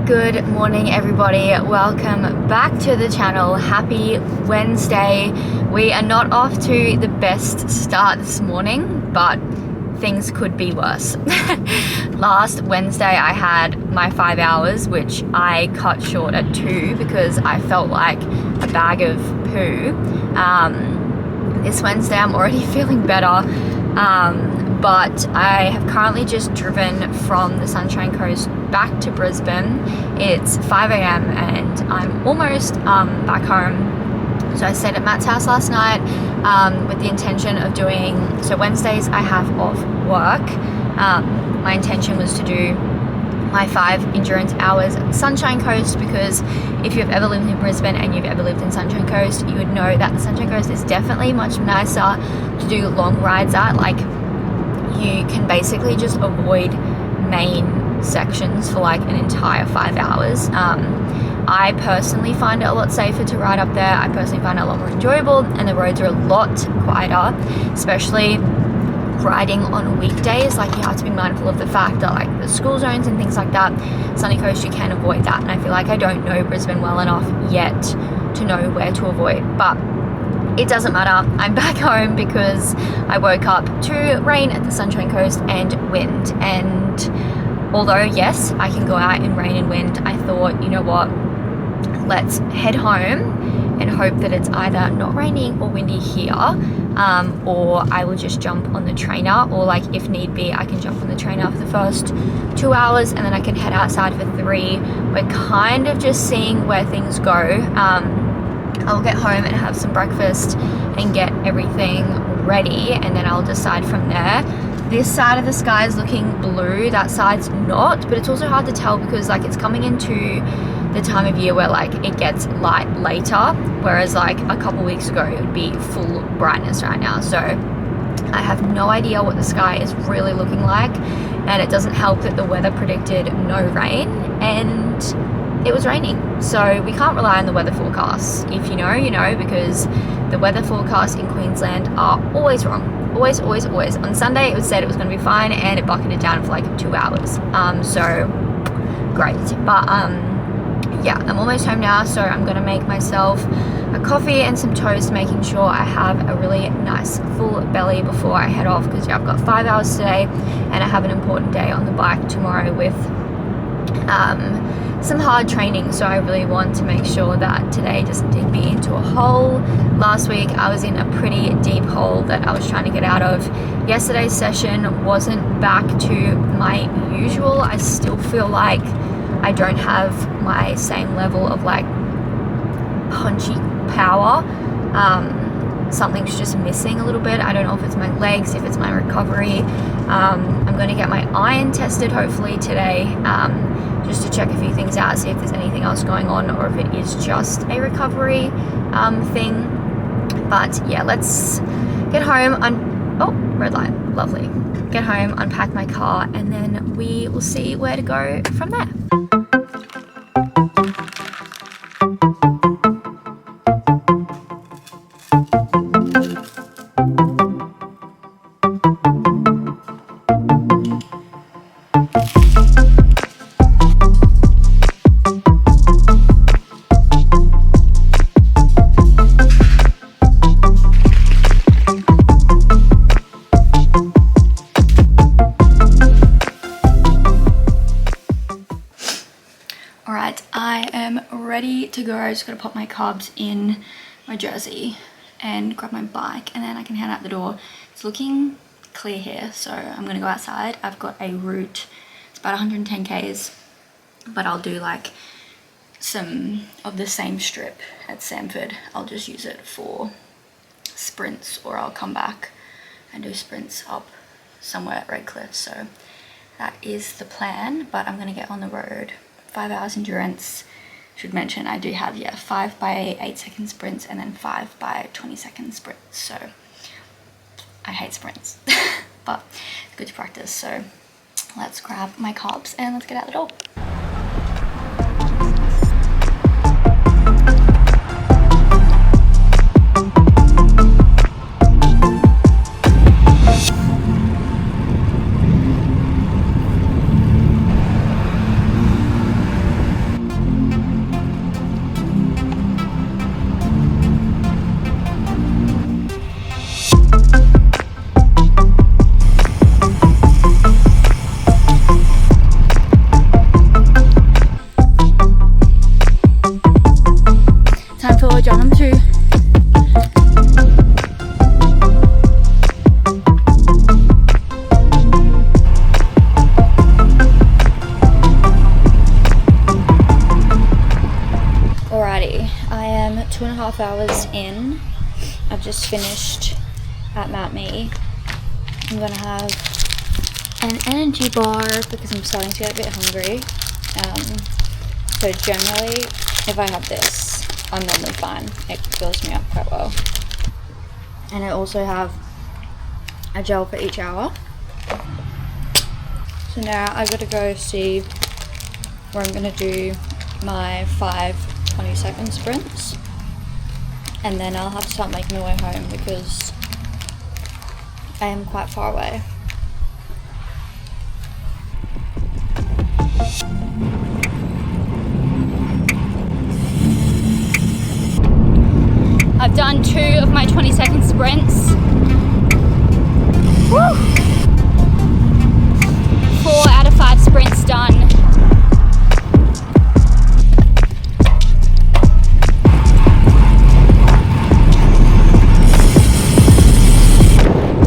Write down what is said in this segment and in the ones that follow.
Good morning, everybody. Welcome back to the channel. Happy Wednesday. We are not off to the best start this morning, but things could be worse. Last Wednesday I had my 5 hours, which I cut short at 2 because I felt like a bag of poo. This Wednesday I'm already feeling better, but I have currently just driven from the Sunshine Coast back to Brisbane. It's 5 a.m. and I'm almost back home. So I stayed at Matt's house last night with the intention of doing, so Wednesdays I have off work. My intention was to do my 5 endurance hours at Sunshine Coast, because if you've ever lived in Brisbane and you've ever lived in Sunshine Coast, you would know that the Sunshine Coast is definitely much nicer to do long rides at. Like, you can basically just avoid main sections for like an entire 5 hours. I personally find it a lot safer to ride up there. I personally find it a lot more enjoyable, and the roads are a lot quieter, especially riding on weekdays. Like, you have to be mindful of the fact that like the school zones and things like that, Sunny Coast, you can avoid that, and I feel like I don't know Brisbane well enough yet to know where to avoid, but it doesn't matter. I'm back home because I woke up to rain at the Sunshine Coast and wind, and although yes, I can go out in rain and wind, I thought, you know what, let's head home and hope that it's either not raining or windy here, or I will just jump on the trainer, or like if need be I can jump on the trainer for the first 2 hours and then I can head outside for 3. We're kind of just seeing where things go. I'll get home and have some breakfast and get everything ready, and then I'll decide from there. This side of the sky is looking blue, that side's not, but it's also hard to tell because like it's coming into the time of year where like it gets light later, whereas like a couple weeks ago it would be full brightness right now. So I have no idea what the sky is really looking like, and it doesn't help that the weather predicted no rain and it was raining. So we can't rely on the weather forecasts. If you know, you know, because the weather forecasts in Queensland are always wrong. Always. On Sunday it said it was going to be fine and it bucketed down for like 2 hours. So great. But yeah, I'm almost home now, so I'm going to make myself a coffee and some toast, making sure I have a really nice full belly before I head off, because yeah, I've got 5 hours today and I have an important day on the bike tomorrow with some hard training, so I really want to make sure that today doesn't dig me into a hole. Last week I was in a pretty deep hole that I was trying to get out of. Yesterday's session wasn't back to my usual. I still feel like I don't have my same level of like punchy power. Something's just missing a little bit. I don't know if it's my legs, if it's my recovery. I'm going to get my iron tested hopefully today, just to check a few things out, see if there's anything else going on or if it is just a recovery thing. But yeah, let's get home. Oh, red light, lovely. Get home, unpack my car, and then we will see where to go from there. Alright, I am ready to go. I just gotta pop my carbs in my jersey and grab my bike, and then I can head out the door. It's looking clear here, so I'm gonna go outside. I've got a route, it's about 110 k's, but I'll do like some of the same strip at Samford. I'll just use it for sprints, or I'll come back and do sprints up somewhere at Redcliffe. So that is the plan, but I'm gonna get on the road. 5 hours endurance. Should mention I do have 5 by 8 second sprints and then 5 by 20 second sprints. So I hate sprints, but it's good to practice. So let's grab my carbs and let's get out the door. 2.5 hours in. I've just finished at Mount Me. I'm gonna have an energy bar because I'm starting to get a bit hungry. So generally, if I have this, I'm normally fine. It fills me up quite well. And I also have a gel for each hour. So now I've got to go see where I'm gonna do my 5 20-second sprints. And then I'll have to start making my way home because I am quite far away. I've done 2 of my 20-second sprints. Woo! 4 out of 5 sprints done.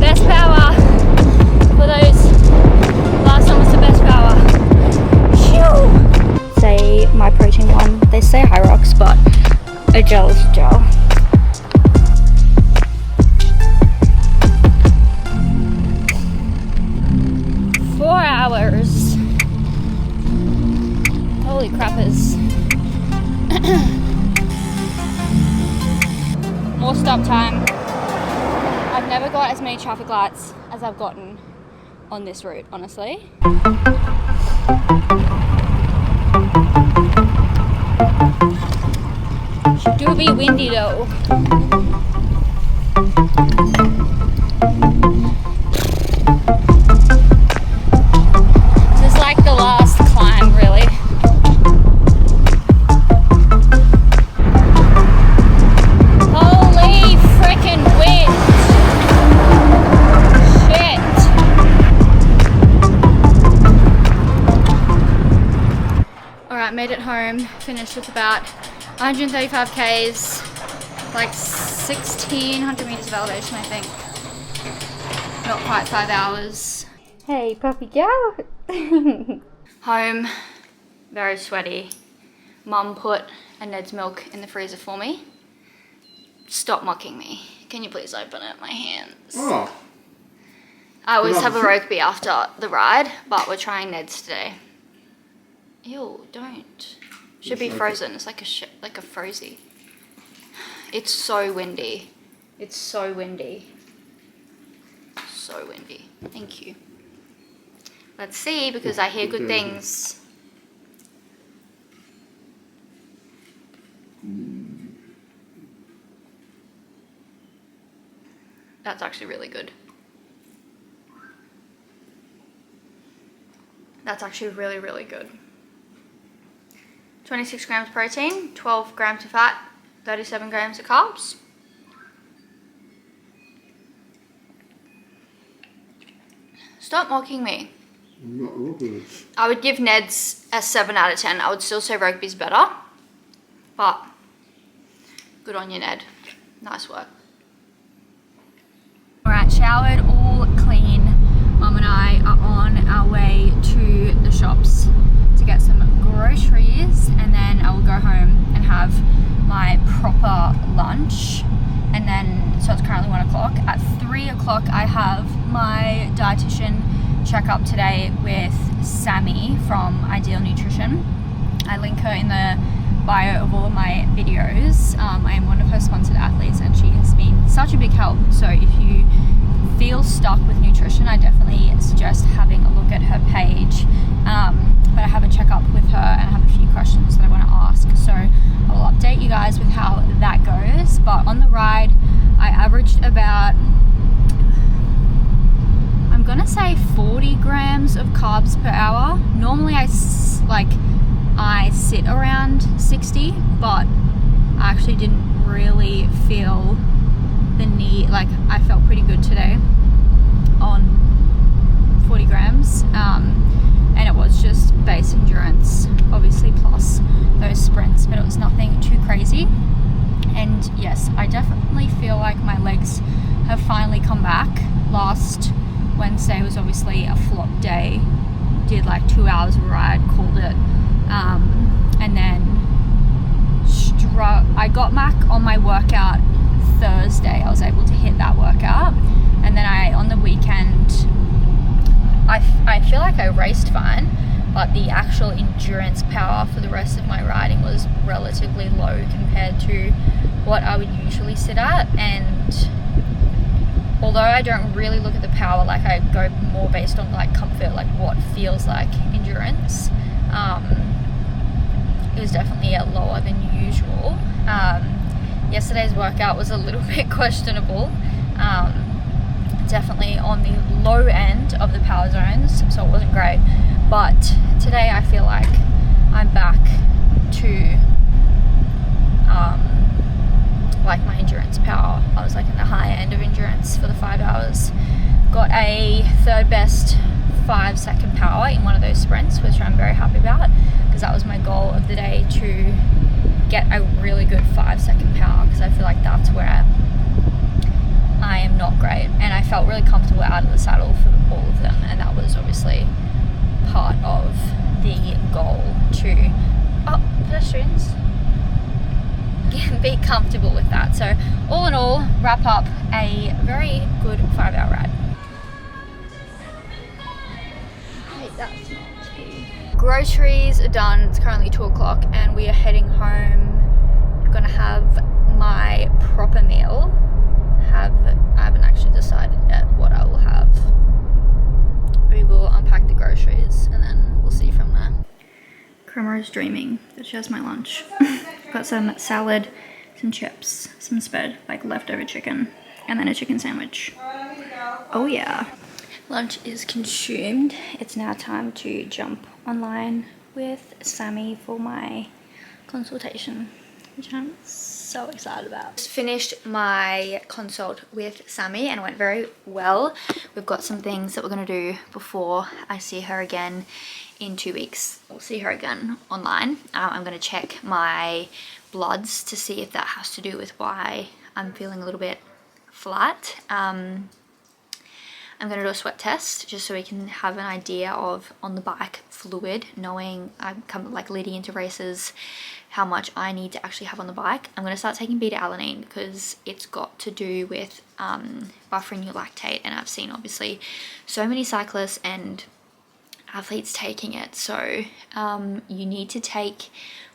Best power for those. Last one was the best power. Phew! Say my protein one. They say High Rocks, but a gel is a gel. Hours. Holy crappers. More stop time. I've never got as many traffic lights as I've gotten on this route, honestly. Should do be windy though. Like the last climb, really. Holy frickin' wind! Shit! Alright, made it home. Finished with about 135 Ks, like 1600 meters of elevation, I think. Not quite 5 hours. Hey, puppy girl! Home, very sweaty. Mum put a Ned's milk in the freezer for me. Stop mocking me. Can you please open it? My hands. Oh. I always have a Rokeby after the ride, but we're trying Ned's today. Ew, don't. Should be frozen. It's like a frozy. It's so windy. It's so windy. So windy. Thank you. Let's see, because I hear good things. That's actually really good. That's actually really, really good. 26 grams of protein, 12 grams of fat, 37 grams of carbs. Stop mocking me. I'm not rubbish. I would give Ned's a 7 out of 10. I would still say Rokeby's better. But good on you, Ned. Nice work. Alright, showered, all clean. Mum and I are on our way to the shops to get some groceries, and then I will go home and have my proper lunch. And then, so it's currently 1 o'clock. At 3 o'clock, I have my dietitian checkup today with Sammy from Ideal Nutrition. I link her in the bio of all of my videos. I am one of her sponsored athletes, and she has been such a big help. So if you feel stuck with nutrition, I definitely suggest having a look at her page. But I have a checkup with her and I have a few questions that I want to ask. So I'll update you guys with how that goes. But on the ride, I averaged about, I'm gonna say 40 grams of carbs per hour. Normally I sit around 60, but I actually didn't really feel the need, like I felt pretty good today on 40 grams. And it was just base endurance, obviously, plus those sprints, but it was nothing too crazy. And yes, I definitely feel like my legs have finally come back. Last Wednesday was obviously a flop day. Did like 2 hours of a ride, called it, and then I got back on my workout Thursday. I was able to hit that workout, and then on the weekend I feel like I raced fine, but the actual endurance power for the rest of my riding was relatively low compared to what I would usually sit at. And although I don't really look at the power, like I go more based on like comfort, like what feels like endurance, it was definitely lower than usual. Yesterday's workout was a little bit questionable, definitely on the low end of the power zones, so it wasn't great. But today I feel like I'm back to like my endurance power. I was like in the higher end of endurance for the 5 hours. Got a third best 5-second power in one of those sprints, which I'm very happy about, because that was my goal of the day, to get a really good 5-second power, because I feel like that's where I am not great, and I felt really comfortable out of the saddle for all of them, and that was obviously part of the goal, to pedestrians, be comfortable with that. So all in all, wrap up a very good 5-hour ride. That's not tea. Groceries are done. It's currently 2 o'clock and we are heading home. I'm gonna have my proper meal. I haven't actually decided yet what I will have. We will unpack the groceries and then we'll see from there. Crema is dreaming that she has my lunch. Got some salad, some chips, some sped, like leftover chicken, and then a chicken sandwich. Oh yeah. Lunch is consumed. It's now time to jump online with Sammy for my consultation, which I'm so excited about. Just finished my consult with Sammy and it went very well. We've got some things that we're gonna do before I see her again in 2 weeks. We'll see her again online. I'm gonna check my bloods to see if that has to do with why I'm feeling a little bit flat. I'm going to do a sweat test just so we can have an idea of on the bike fluid, knowing I'm like leading into races how much I need to actually have on the bike. I'm going to start taking beta-alanine because it's got to do with buffering your lactate, and I've seen obviously so many cyclists and athletes taking it. So you need to take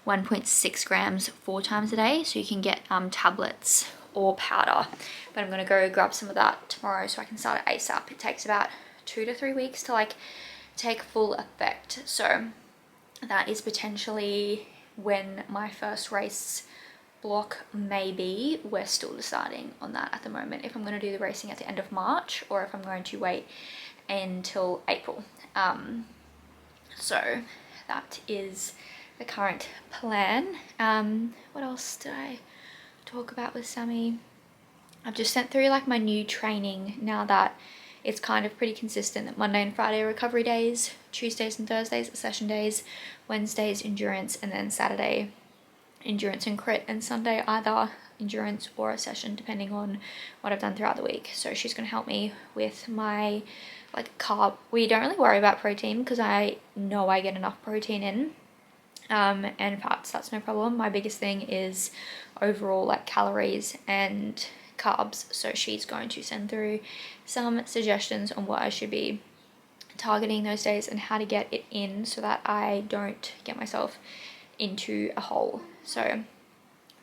1.6 grams 4 times a day, so you can get tablets or powder, but I'm gonna go grab some of that tomorrow so I can start it ASAP. It takes about 2 to 3 weeks to like take full effect, so that is potentially when my first race block may be. We're still deciding on that at the moment, if I'm going to do the racing at the end of March or if I'm going to wait until April. So that is the current plan. What else did I talk about with Sammy? I've just sent through like my new training now that it's kind of pretty consistent that Monday and Friday are recovery days, Tuesdays and Thursdays are session days, Wednesdays endurance, and then Saturday endurance and crit, and Sunday either endurance or a session depending on what I've done throughout the week. So she's going to help me with my like carb. We don't really worry about protein because I know I get enough protein in, and fats, that's no problem. My biggest thing is overall like calories and carbs, so she's going to send through some suggestions on what I should be targeting those days and how to get it in so that I don't get myself into a hole. So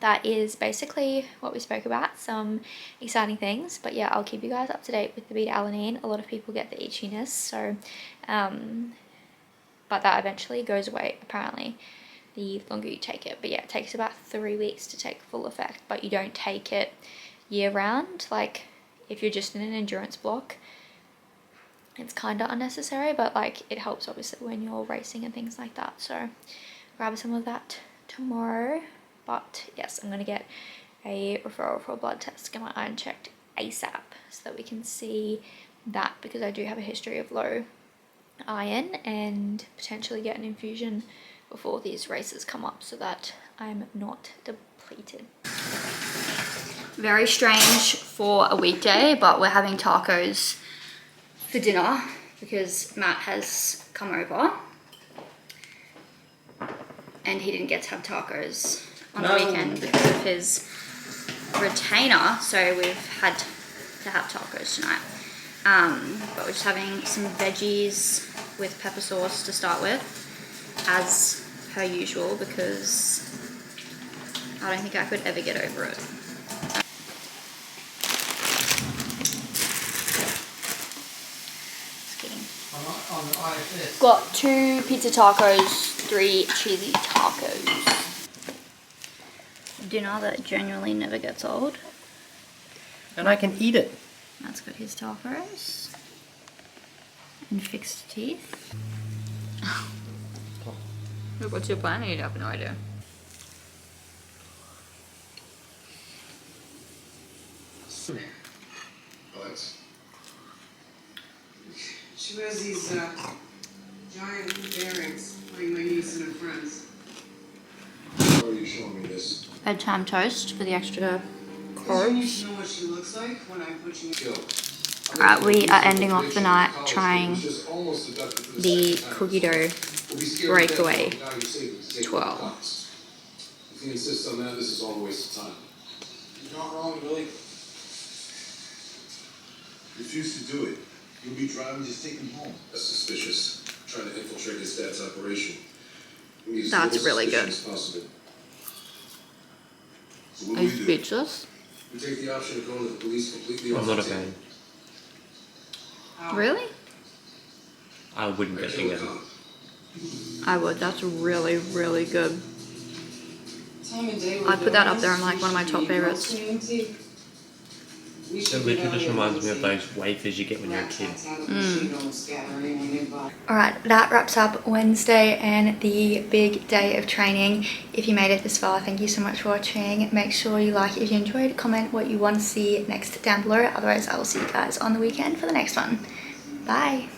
that is basically what we spoke about, some exciting things. But yeah, I'll keep you guys up to date with the beta-alanine. A lot of people get the itchiness, so but that eventually goes away apparently the longer you take it. But yeah, it takes about 3 weeks to take full effect, but you don't take it year round. Like if you're just in an endurance block, it's kind of unnecessary, but like it helps obviously when you're racing and things like that. So grab some of that tomorrow. But yes, I'm gonna get a referral for a blood test, get my iron checked ASAP so that we can see that, because I do have a history of low iron, and potentially get an infusion before these races come up so that I'm not depleted. Very strange for a weekday, but we're having tacos for dinner because Matt has come over and he didn't get to have tacos on the weekend because of his retainer, so we've had to have tacos tonight. But we're just having some veggies with pepper sauce to start with, as per usual, because I don't think I could ever get over it. Just kidding. Got 2 pizza tacos, 3 cheesy tacos. Dinner that genuinely never gets old. And I can eat it. That's got his tacos. And fixed teeth. Look, what's your plan? You have no idea. She wears these giant earrings, like my niece and her friends. Why are you showing me this? Bedtime toast for the extra You carbs. need to know what she looks like when I put you in. Alright, we are ending off the night trying the cookie dough breakaway 12. If you insist on that, this is all a waste of time. You're not wrong, Billy. Refuse to do it. You'll be driving, just take him home. That's suspicious. Trying to infiltrate his dad's operation. That's really good. So what Are do you we do? speechless? We take the option of going to the police completely I'm off not the a fan. table. Really? I wouldn't get it again. I would. That's really, really good. Time of day we're I'd put that doing up there on this, like one of my we top should be favorites. mostly empty. We It should be literally just valuable reminds me of to those wafers you get when you're a rat kid. tats out of the machine, don't scatter anyone nearby. Alright, that wraps up Wednesday and the big day of training. If you made it this far, thank you so much for watching. Make sure you like if you enjoyed, comment what you want to see next down below. Otherwise, I will see you guys on the weekend for the next one. Bye!